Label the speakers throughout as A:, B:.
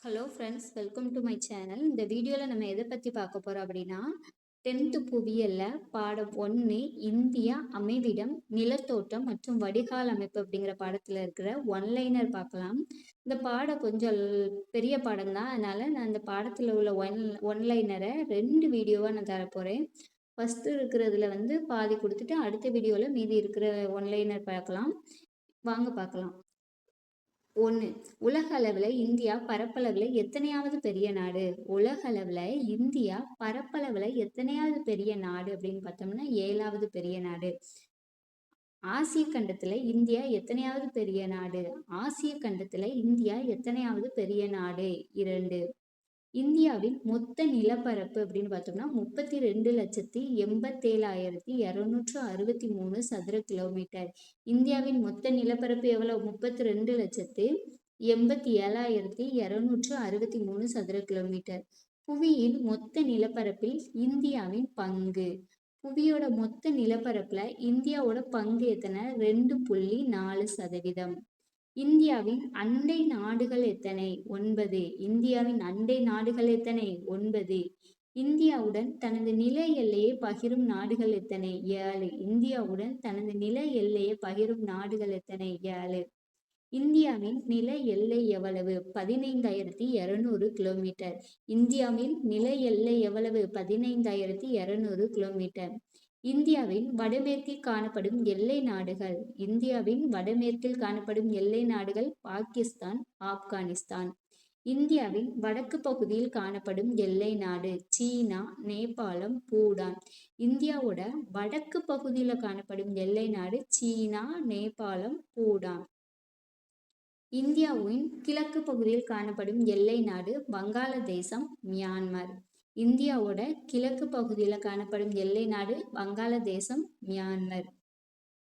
A: Hello friends, welcome to my channel. இந்த வீடியோவில் நம்ம எதை பற்றி பார்க்க போகிறோம் அப்படின்னா 10th புவியியலில் பாடம் 1 இந்தியா அமைவிடம் நிலத்தோட்டம் மற்றும் வடிகால் அமைப்பு அப்படிங்கிற பாடத்தில் இருக்கிற ஒன்லைனர் பார்க்கலாம். இந்த பாடம் கொஞ்சம் பெரிய பாடம் தான், அதனால் நான் இந்த பாடத்தில் உள்ள ஒன்லைனரை 2 வீடியோவாக நான் தரப்போகிறேன். ஃபஸ்ட்டு இருக்கிறதுல பாதி கொடுத்துட்டு அடுத்த வீடியோவில் மீதி இருக்கிற ஒன்லைனர் பார்க்கலாம். வாங்க பார்க்கலாம். 1. உலக அளவில் இந்தியா பரப்பளவில் எத்தனையாவது பெரிய நாடு? உலக அளவில் இந்தியா பரப்பளவில் எத்தனையாவது பெரிய நாடு அப்படின்னு பார்த்தோம்னா 7வது பெரிய நாடு. ஆசிய கண்டத்துல இந்தியா எத்தனையாவது பெரிய நாடு? ஆசிய கண்டத்துல இந்தியா எத்தனையாவது பெரிய நாடு? 2. இந்தியாவின் மொத்த நிலப்பரப்பு அப்படின்னு பார்த்தோம்னா 32,87,263 சதுர கிலோமீட்டர். இந்தியாவின் மொத்த நிலப்பரப்பு எவ்வளவு? 32,87,263 சதுர கிலோமீட்டர். புவியின் மொத்த நிலப்பரப்பில் இந்தியாவின் பங்கு. புவியோட மொத்த நிலப்பரப்புல இந்தியாவோட பங்கு எத்தனை? 2.4%. இந்தியாவின் அண்டை நாடுகள் எத்தனை? 9. இந்தியாவின் அண்டை நாடுகள் எத்தனை? 9. இந்தியாவுடன் தனது நில எல்லையை பகிரும் நாடுகள் எத்தனை? 7. இந்தியாவுடன் தனது நில எல்லையை பகிரும் நாடுகள் எத்தனை? 7. இந்தியாவின் நில எல்லை எவ்வளவு? 15,200 கிலோமீட்டர். இந்தியாவின் நில எல்லை எவ்வளவு? 15,200 கிலோமீட்டர். இந்தியாவின் வடமேற்கில் காணப்படும் எல்லை நாடுகள். இந்தியாவின் வடமேற்கில் காணப்படும் எல்லை நாடுகள் பாகிஸ்தான், ஆப்கானிஸ்தான். இந்தியாவின் வடக்கு பகுதியில் காணப்படும் எல்லை நாடு சீனா, நேபாளம், பூடான். இந்தியாவோட வடக்கு பகுதியில காணப்படும் எல்லை நாடு சீனா, நேபாளம், பூடான். இந்தியாவின் கிழக்கு பகுதியில் காணப்படும் எல்லை நாடு வங்காளதேசம், மியான்மர். இந்தியாவோட கிழக்கு பகுதியில் காணப்படும் எல்லை நாடு வங்காளதேசம், மியான்மர்.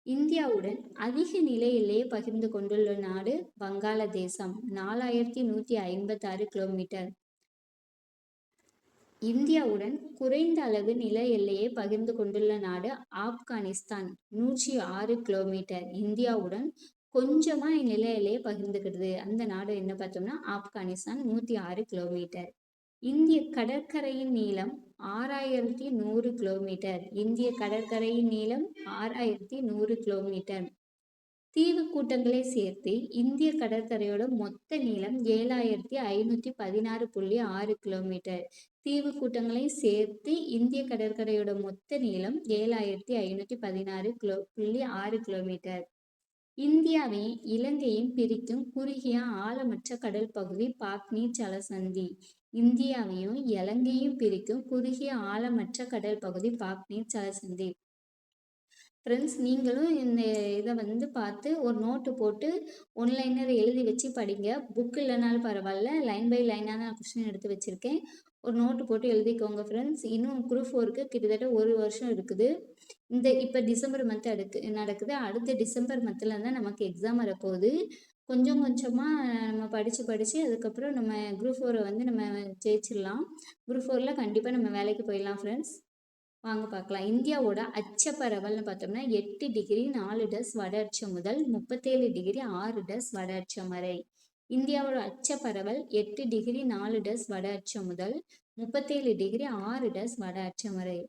A: இந்தியாவுடன் அதிக நில எல்லையை பகிர்ந்து கொண்டுள்ள நாடு வங்காளதேசம், 4,156 கிலோமீட்டர். இந்தியாவுடன் குறைந்த அளவு நில எல்லையை பகிர்ந்து கொண்டுள்ள நாடு ஆப்கானிஸ்தான், 106 கிலோமீட்டர். இந்தியாவுடன் கொஞ்சமா நில எல்லையை பகிர்ந்துக்கிடுது அந்த நாடு என்ன பார்த்தோம்னா ஆப்கானிஸ்தான், 106 கிலோமீட்டர். இந்திய கடற்கரையின் நீளம் 6,100 கிலோமீட்டர். இந்திய கடற்கரையின் நீளம் 6,100 கிலோமீட்டர். தீவு கூட்டங்களை சேர்த்து இந்திய கடற்கரையோட மொத்த நீளம் 7,516.6 கிலோமீட்டர். தீவு கூட்டங்களை சேர்த்து இந்திய கடற்கரையோட மொத்த நீளம் 7,516.6 கிலோமீட்டர். இந்தியாவையும் இலங்கையும் பிரிக்கும் குறுகிய ஆழமற்ற கடல் பகுதி பாக்னீர் ஜலசந்தி. இந்தியாவையும் இலங்கையும் பிரிக்கும் குறுகிய ஆழமற்ற கடல் பகுதி பாக்னீர் ஜலசந்தி. ஃப்ரெண்ட்ஸ், நீங்களும் இந்த இதை பார்த்து ஒரு நோட்டு போட்டு ஒன்லைனர் எழுதி வச்சு படிங்க. புக் இல்லைனாலும் பரவாயில்ல, லைன் பை லைனாக நான் கொஸ்டின் எடுத்து வச்சுருக்கேன். ஒரு நோட்டு போட்டு எழுதிக்கோங்க ஃப்ரெண்ட்ஸ். இன்னும் குரூப் 4க்கு கிட்டத்தட்ட 1 வருஷம் இருக்குது. இப்போ டிசம்பர் மந்த் நடக்குது. அடுத்த டிசம்பர் மந்தில் தான் நமக்கு எக்ஸாம் வரப்போகுது. கொஞ்சம் கொஞ்சமாக நம்ம படித்து அதுக்கப்புறம் நம்ம குரூப் 4 நம்ம ஜெயிச்சிடலாம். குரூப் 4ல் கண்டிப்பாக நம்ம வேலைக்கு போயிடலாம் ஃப்ரெண்ட்ஸ். வாங்க பார்க்கலாம். இந்தியாவோட அச்சப்பரவல்னு பார்த்தோம்னா 8°4' வட அச்சம் முதல் 37°6' வட அச்சம் வரை. இந்தியாவோட அச்சப்பரவல் 8°4' வட அச்சம் முதல் 37°6' வட அச்சம் வரை.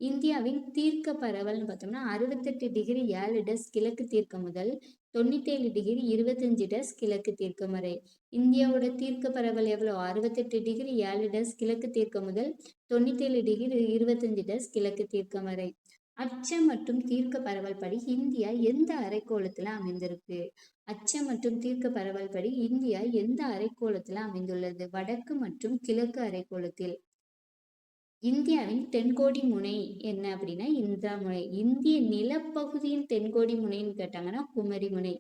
A: இந்தியாவின் தீர்க்க பரவல்னு பார்த்தோம்னா 68°7' கிழக்கு தீர்க்கம் முதல் 97°25' கிழக்கு தீர்க்கம் வரை. இந்தியாவோட தீர்க்க பரவல் எவ்வளோ? 68°7' கிழக்கு தீர்க்கம் முதல் 97°25' கிழக்கு தீர்க்கம் வரை. அச்சம் மற்றும் தீர்க்க பரவல் படி இந்தியா எந்த அரைக்கோளத்துல அமைந்திருக்கு? அச்சம் மற்றும் தீர்க்க பரவல் படி இந்தியா எந்த அரைக்கோளத்துல அமைந்துள்ளது? வடக்கு மற்றும் கிழக்கு அரைக்கோளத்தில். இந்தியாவின் தென்கோடி முனை என்ன அப்படின்னா இந்திரா முனை. இந்திய நிலப்பகுதியின் தென்கோடி முனைன்னு கேட்டாங்கன்னா குமரி முனை.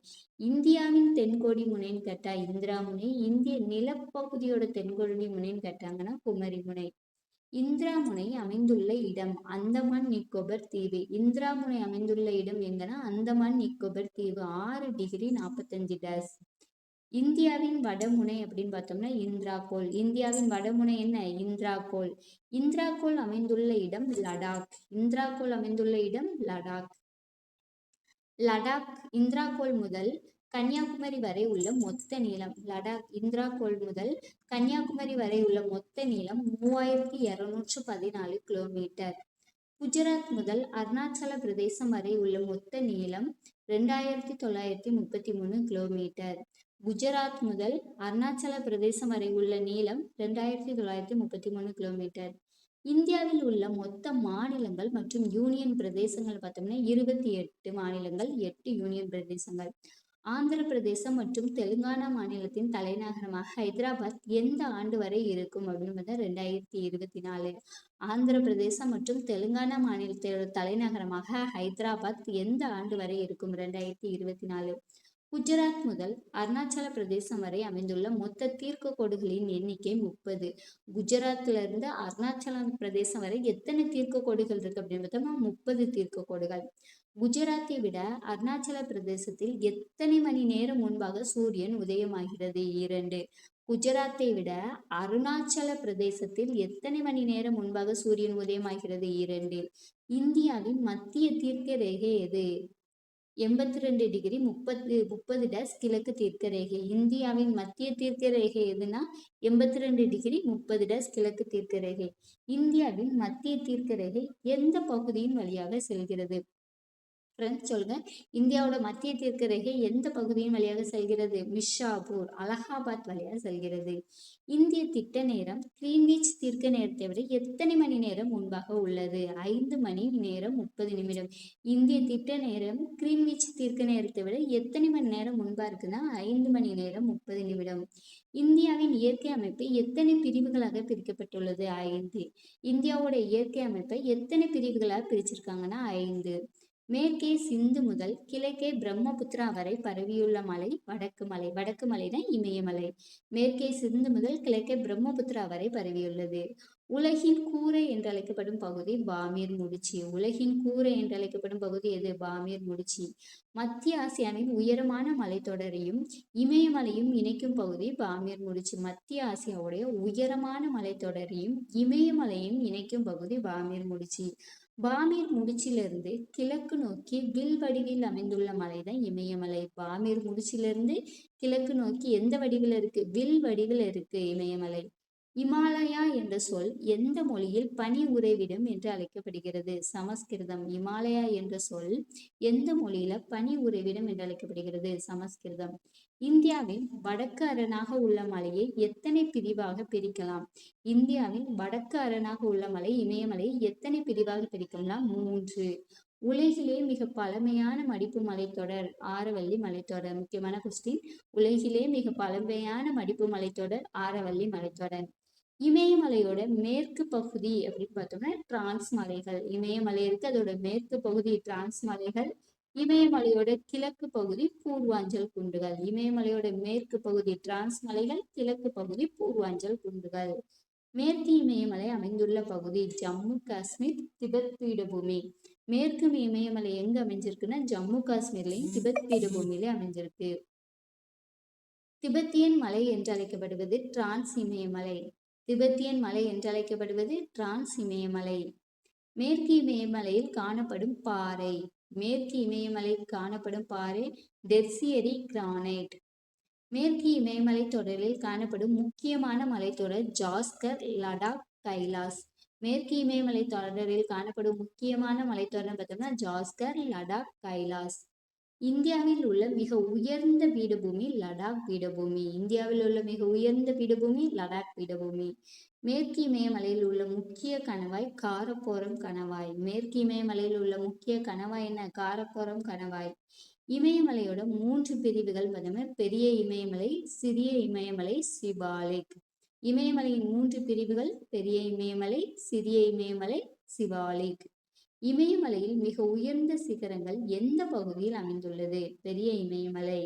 A: இந்தியாவின் தென்கோடி முனைன்னு கேட்டா இந்திரா முனை. இந்திய நிலப்பகுதியோட தென்கோடி முனைன்னு கேட்டாங்கன்னா குமரி முனை. இந்திரா முனை அமைந்துள்ள இடம் அந்தமான் நிக்கோபர் தீவு. இந்திரா முனை அமைந்துள்ள இடம் எங்கன்னா அந்தமான் நிக்கோபர் தீவு, 6°45'. இந்தியாவின் வடமுனை அப்படின்னு பார்த்தோம்னா இந்திராகோல். இந்தியாவின் வடமுனை என்ன? இந்திராகோல். இந்திராகோல் அமைந்துள்ள இடம் லடாக். இந்திராகோல் அமைந்துள்ள இடம் லடாக். லடாக் இந்திராகோல் முதல் கன்னியாகுமரி வரை உள்ள மொத்த நீளம். லடாக் இந்திரா கோல் முதல் கன்னியாகுமரி வரை உள்ள மொத்த நீளம் 3214 கிலோமீட்டர். குஜராத் முதல் அருணாச்சல பிரதேசம் வரை உள்ள மொத்த நீளம் 2933 கிலோமீட்டர். குஜராத் முதல் அருணாச்சல பிரதேசம் வரை உள்ள நீளம் 2933 கிலோமீட்டர். இந்தியாவில் உள்ள மொத்த மாநிலங்கள் மற்றும் யூனியன் பிரதேசங்கள் பார்த்தோம்னா 28 மாநிலங்கள், 8 யூனியன் பிரதேசங்கள். ஆந்திர பிரதேசம் மற்றும் தெலுங்கானா மாநிலத்தின் தலைநகரமாக ஹைதராபாத் எந்த ஆண்டு வரை இருக்கும் அப்படின்னு பார்த்தா 2024. ஆந்திர பிரதேசம் மற்றும் தெலுங்கானா மாநிலத்தோட தலைநகரமாக ஹைதராபாத் எந்த ஆண்டு வரை இருக்கும் 2024. குஜராத் முதல் அருணாச்சல பிரதேசம் வரை அமைந்துள்ள மொத்த தீர்க்க கோடுகளின் எண்ணிக்கை 30. குஜராத்ல இருந்து அருணாச்சல பிரதேசம் வரை எத்தனை தீர்க்க கோடுகள் இருக்கு அப்படின்னு பார்த்தோம்னா 30 தீர்க்க கோடுகள். குஜராத்தை விட அருணாச்சல பிரதேசத்தில் எத்தனை மணி நேரம் முன்பாக சூரியன் உதயமாகிறது? 2. குஜராத்தை விட அருணாச்சல பிரதேசத்தில் எத்தனை மணி நேரம் முன்பாக சூரியன் உதயமாகிறது? 2. இந்தியாவின் மத்திய தீர்க்க ரேகை எது? 82 டிகிரி 30 கிழக்கு தீர்க்க ரேகை. இந்தியாவின் மத்திய தீர்க்க ரேகை எதுனா 82 டிகிரி 30 கிழக்கு தீர்க்க ரேகை. இந்தியாவின் மத்திய தீர்க்க ரேகை எந்த பகுதியின் வழியாக செல்கிறது? ஃப்ரெண்ட்ஸ் சொல்லுங்க, இந்தியாவோட மத்திய தீர்க்க ரேகை எந்த பகுதியின் வழியாக செல்கிறது? மிர்ஷாபூர், அலகாபாத் வழியாக செல்கிறது. இந்திய திட்ட நேரம் கிரீன்விச் தீர்க்க நேரத்தை விட எத்தனை மணி நேரம் முன்பாக உள்ளது? 5 மணி நேரம் 30 நிமிடம். இந்திய திட்ட நேரம் கிரீன்விச் தீர்க்க நேரத்தை விட எத்தனை மணி நேரம் முன்பா இருக்குன்னா 5 மணி நேரம் 30 நிமிடம். இந்தியாவின் இயற்கை அமைப்பு எத்தனை பிரிவுகளாக பிரிக்கப்பட்டுள்ளது? 5. இந்தியாவோட இயற்கை அமைப்பை எத்தனை பிரிவுகளாக பிரிச்சிருக்காங்கன்னா 5. மேற்கே சிந்து முதல் கிழக்கே பிரம்மபுத்திரா வரை பரவியுள்ள மலை வடக்கு மலை. வடக்கு மலை தான் இமயமலை. மேற்கே சிந்து முதல் கிழக்கே பிரம்மபுத்திரா வரை பரவியுள்ளது. உலகின் கூரை என்று அழைக்கப்படும் பகுதி பாமீர் முடிச்சி. உலகின் கூரை என்று அழைக்கப்படும் பகுதி எது? பாமீர் முடிச்சி. மத்திய ஆசியாவின் உயரமான மலைத்தொடரையும் இமயமலையும் இணைக்கும் பகுதி பாமீர் முடிச்சி. மத்திய ஆசியாவுடைய உயரமான மலைத்தொடரையும் இமயமலையும் இணைக்கும் பகுதி பாமீர் முடிச்சி. பாமீர் முடிச்சிலிருந்து கிழக்கு நோக்கி வில் வடிவில் அமைந்துள்ள மலைதான் இமயமலை. பாமீர் முடிச்சிலிருந்து கிழக்கு நோக்கி எந்த வடிவில் இருக்கு? வில் வடிவில் இருக்கு இமயமலை. இமாலயா என்ற சொல் எந்த மொழியில் பனி உறைவிடம் என்று அழைக்கப்படுகிறது? சமஸ்கிருதம். இமாலயா என்ற சொல் எந்த மொழியில பனி உறைவிடம் என்று அழைக்கப்படுகிறது? சமஸ்கிருதம். இந்தியாவின் வடக்கு அரணாக உள்ள மலையை எத்தனை பிரிவாக பிரிக்கலாம்? இந்தியாவின் வடக்கு அரணாக உள்ள மலை இமயமலை எத்தனை பிரிவாக பிரிக்கலாம்? 3. உலகிலே மிக பழமையான மடிப்பு மலைத்தொடர் ஆரவல்லி மலைத்தொடர். முக்கியமான கொஸ்டின். உலகிலே மிக பழமையான மடிப்பு மலைத்தொடர் ஆரவல்லி மலைத்தொடர். இமயமலையோட மேற்கு பகுதி அப்படின்னு பார்த்தோம்னா டிரான்ஸ் மலைகள். இமயமலை இருக்கு, அதோட மேற்கு பகுதி டிரான்ஸ் மலைகள். இமயமலையோட கிழக்கு பகுதி பூர்வாஞ்சல் குன்றுகள். இமயமலையோட மேற்கு பகுதி டிரான்ஸ் மலைகள், கிழக்கு பகுதி பூர்வாஞ்சல் குன்றுகள். மேற்கு இமயமலை அமைந்துள்ள பகுதி ஜம்மு காஷ்மீர், திபெத் பீடபூமி. மேற்கு இமயமலை எங்க அமைஞ்சிருக்குன்னா ஜம்மு காஷ்மீர்லயும் திபெத் பீடபூமியில அமைஞ்சிருக்கு. திபெத்தியன் மலை என்று அழைக்கப்படுவது டிரான்ஸ் இமயமலை. திபெத்தியன் மலை என்று அழைக்கப்படுவது டிரான்ஸ் இமயமலை. மேற்கு இமயமலையில் காணப்படும் பாறை. மேற்கு இமயமலையில் காணப்படும் பாறை டெர்சியரி கிரானைட். மேற்கு இமயமலை தொடரில் காணப்படும் முக்கியமான மலைத்தொடர் ஜாஸ்கர், லடாக், கைலாஸ். மேற்கு இமயமலை தொடரில் காணப்படும் முக்கியமான மலைத்தொடர் பார்த்தோம்னா ஜாஸ்கர், லடாக், கைலாஸ். இந்தியாவில் உள்ள மிக உயர்ந்த பீடபூமி லடாக் பீடபூமி. இந்தியாவில் உள்ள மிக உயர்ந்த பீடபூமி லடாக் பீடபூமி. மேற்கு இமயமலையில் உள்ள முக்கிய கணவாய் காரக்கோரம் கணவாய். மேற்கு இமயமலையில் உள்ள முக்கிய கணவாய் என்ன? காரக்கோரம் கணவாய். இமயமலையோட 3 பிரிவுகள் பார்த்தோம்னா பெரிய இமயமலை, சிறிய இமயமலை, சிவாலிக். இமயமலையின் 3 பிரிவுகள் பெரிய இமயமலை, சிறிய இமயமலை, சிவாலிக். இமயமலையில் மிக உயர்ந்த சிகரங்கள் எந்த பகுதியில் அமைந்துள்ளது? பெரிய இமயமலை.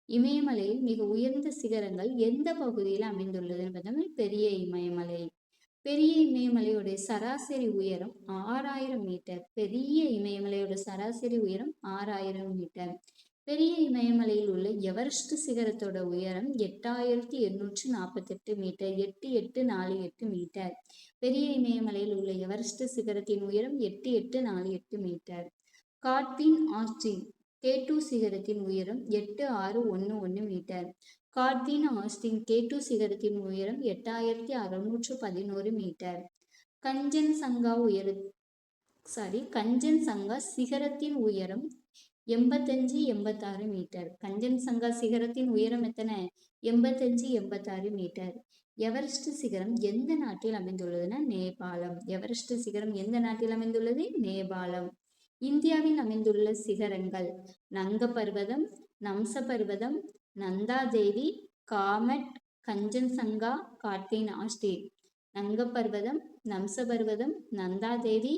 A: இமயமலையில் மிக உயர்ந்த சிகரங்கள் எந்த பகுதியில் அமைந்துள்ளதுன்னு பார்த்தோம்னா பெரிய இமயமலை. பெரிய இமயமலையோட சராசரி உயரம் 6000 மீட்டர். பெரிய இமயமலையோட சராசரி உயரம் 6000 மீட்டர். பெரிய இமயமலையில் உள்ள எவரெஸ்ட் சிகரத்தோட உயரம் 8848 மீட்டர். 8848 மீட்டர். பெரிய இமயமலையில் உள்ள எவரெஸ்ட் சிகரத்தின் உயரம் 8848 மீட்டர். காட்வின் ஆற்றின் K2 சிகரத்தின் உயரம் 8611 மீட்டர். கார்த்தின் ஆஸ்டின் K2 சிகரத்தின் உயரம் 8611 மீட்டர். கஞ்சன்சங்கா சிகரத்தின் உயரம் 85-86 மீட்டர். கஞ்சன்சங்கா சிகரத்தின் உயரம் எத்தனை? 85-86 மீட்டர். எவரெஸ்ட் சிகரம் எந்த நாட்டில் அமைந்துள்ளதுன்னா நேபாளம். எவரெஸ்ட் சிகரம் எந்த நாட்டில் அமைந்துள்ளது? நேபாளம். இந்தியாவில் அமைந்துள்ள சிகரங்கள் நங்க பர்வதம், நம்ச பர்வதம், நந்தா தேவி, காமெட், கஞ்சன்சங்கா, கார்த்தின் ஆஸ்டின். நங்க பர்வதம், நம்ச பர்வதம், நந்தா தேவி,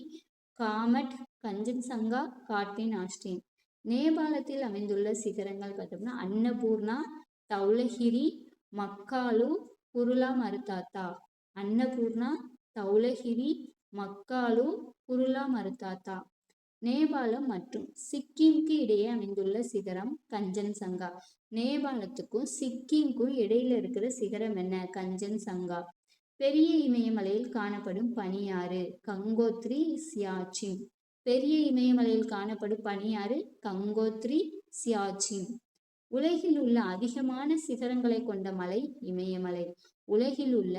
A: காமெட், கஞ்சன்சங்கா, கார்த்தின் ஆஸ்டின். நேபாளத்தில் அமைந்துள்ள சிகரங்கள் பார்த்தோம்னா அன்னபூர்ணா, தௌலகிரி, மக்காலு, குருலா மருதாத்தா. அன்னபூர்ணா, தௌலகிரி, மக்காலு, குருலா மருதாத்தா. நேபாளம் மற்றும் சிக்கிமுக்கு இடையே அமைந்துள்ள சிகரம் கஞ்சன்சங்கா. நேபாளத்துக்கும் சிக்கிமுக்கும் இடையில இருக்கிற சிகரம் என்ன? கஞ்சன்சங்கா. பெரிய இமயமலையில் காணப்படும் பனியாறு கங்கோத்ரி, சியாச்சின். பெரிய இமயமலையில் காணப்படும் பனியாறு கங்கோத்ரி, சியாச்சின். உலகில் உள்ள அதிகமான சிகரங்களை கொண்ட மலை இமயமலை. உலகில் உள்ள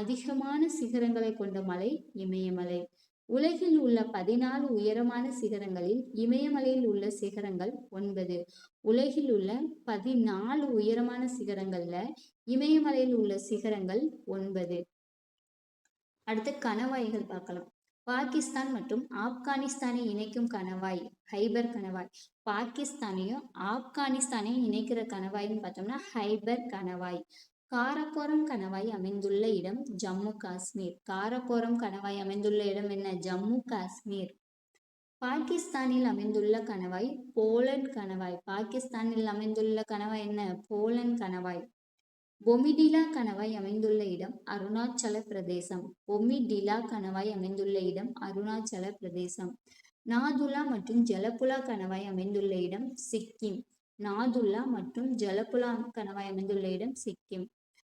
A: அதிகமான சிகரங்களை கொண்ட மலை இமயமலை. உலகில் உள்ள 14 உயரமான சிகரங்களில் இமயமலையில் உள்ள சிகரங்கள் 9. உலகில் உள்ள 14 உயரமான சிகரங்கள்ல இமயமலையில் உள்ள சிகரங்கள் 9. அடுத்து கணவாய்கள் பார்க்கலாம். பாகிஸ்தான் மற்றும் ஆப்கானிஸ்தானை இணைக்கும் கணவாய் ஹைபர் கணவாய். பாகிஸ்தானையும் ஆப்கானிஸ்தானையும் இணைக்கிற கணவாய்ன்னு பார்த்தோம்னா ஹைபர் கணவாய். காரக்கோரம் கணவாய் அமைந்துள்ள இடம் ஜம்மு காஷ்மீர். காரக்கோரம் கணவாய் அமைந்துள்ள இடம் என்ன? ஜம்மு காஷ்மீர். பாகிஸ்தானில் அமைந்துள்ள கணவாய் போலண்ட் கணவாய். பாகிஸ்தானில் அமைந்துள்ள கணவாய் என்ன? போலண்ட் கணவாய். பொமிடிலா கணவாய் அமைந்துள்ள இடம் அருணாச்சல பிரதேசம். பொமிடிலா கணவாய் அமைந்துள்ள இடம் அருணாச்சல பிரதேசம். நாதுல்லா மற்றும் ஜலப்புலா கணவாய் அமைந்துள்ள இடம் சிக்கிம். நாதுல்லா மற்றும் ஜலப்புலா கணவாய் அமைந்துள்ள இடம் சிக்கிம்.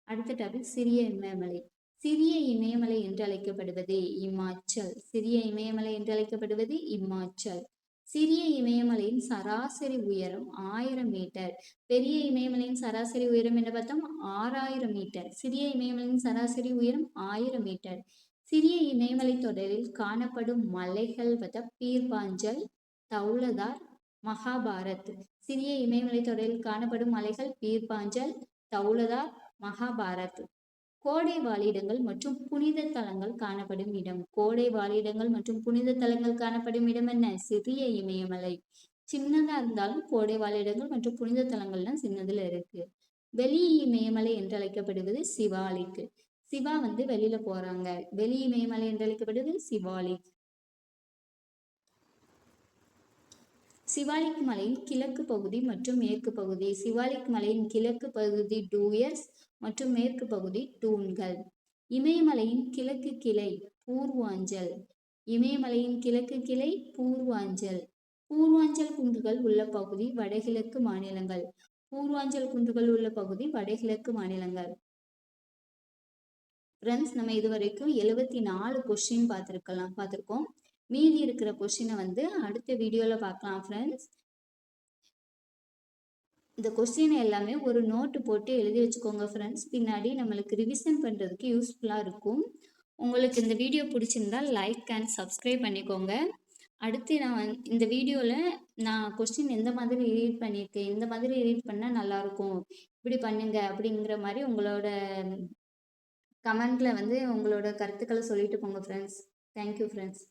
A: அடுத்த டாபிக் சிறிய இமயமலை. சிறிய இமயமலை என்று அழைக்கப்படுவது இமாச்சல். சிறிய இமயமலை என்று அழைக்கப்படுவது இமாச்சல். சிறிய இமயமலையின் சராசரி உயரம் 1000 மீட்டர். பெரிய இமயமலையின் சராசரி உயரம் என்ன பார்த்தோம்? 6000 மீட்டர். சிறிய இமயமலையின் சராசரி உயரம் 1000 மீட்டர். சிறிய இமயமலை தொடரில் காணப்படும் மலைகள் பார்த்தா பீர்பாஞ்சல், தௌலதார், மகாபாரத். சிறிய இமயமலை தொடரில் காணப்படும் மலைகள் பீர்பாஞ்சல், தௌலதார், மகாபாரத். கோடை வாழிடங்கள் மற்றும் புனித தலங்கள் காணப்படும் இடம். கோடை வாழிடங்கள் மற்றும் புனித தலங்கள் காணப்படும் இடம் என்ன? சிறிய இமயமலை. சின்னதா இருந்தாலும் கோடை வாழிடங்கள் மற்றும் புனித தலங்கள்லாம் சின்னதுல இருக்கு. வெளி இமயமலை என்று அழைக்கப்படுவது சிவாலிக். சிவா வெளியில போறாங்க. வெளி இமயமலை என்று அழைக்கப்படுவது சிவாலிக். சிவாலிக் மலையின் கிழக்கு பகுதி மற்றும் மேற்கு பகுதி. சிவாலிக் மலையின் கிழக்கு பகுதி டூயர்ஸ் மற்றும் மேற்கு பகுதி டூன்கள். இமயமலையின் கிழக்கு கிளை பூர்வாஞ்சல். இமயமலையின் கிழக்கு கிளை பூர்வாஞ்சல். பூர்வாஞ்சல் குன்றுகள் உள்ள பகுதி வடகிழக்கு மாநிலங்கள். பூர்வாஞ்சல் குன்றுகள் உள்ள பகுதி வடகிழக்கு மாநிலங்கள். ஃப்ரெண்ட்ஸ், நம்ம இதுவரைக்கும் 74 கொஸ்டின் பார்த்துருக்கோம். மீதி இருக்கிற கொஸ்டினை அடுத்த வீடியோல பார்க்கலாம் ஃப்ரெண்ட்ஸ். இந்த கொஸ்டின் எல்லாமே ஒரு நோட்டு போட்டு எழுதி வச்சுக்கோங்க ஃப்ரெண்ட்ஸ். பின்னாடி நம்மளுக்கு ரிவிஷன் பண்ணுறதுக்கு யூஸ்ஃபுல்லாக இருக்கும். உங்களுக்கு இந்த வீடியோ பிடிச்சிருந்தா லைக் அண்ட் சப்ஸ்கிரைப் பண்ணிக்கோங்க. அடுத்து இந்த வீடியோவில் நான் கொஸ்டின் எந்த மாதிரி ரீட் பண்ணியிருக்கேன், இந்த மாதிரி ரீட் பண்ணால் நல்லாயிருக்கும், இப்படி பண்ணுங்க அப்படிங்கிற மாதிரி உங்களோட கமெண்ட்டில் உங்களோட கருத்துக்களை சொல்லிட்டு போங்க ஃப்ரெண்ட்ஸ். Thank you friends.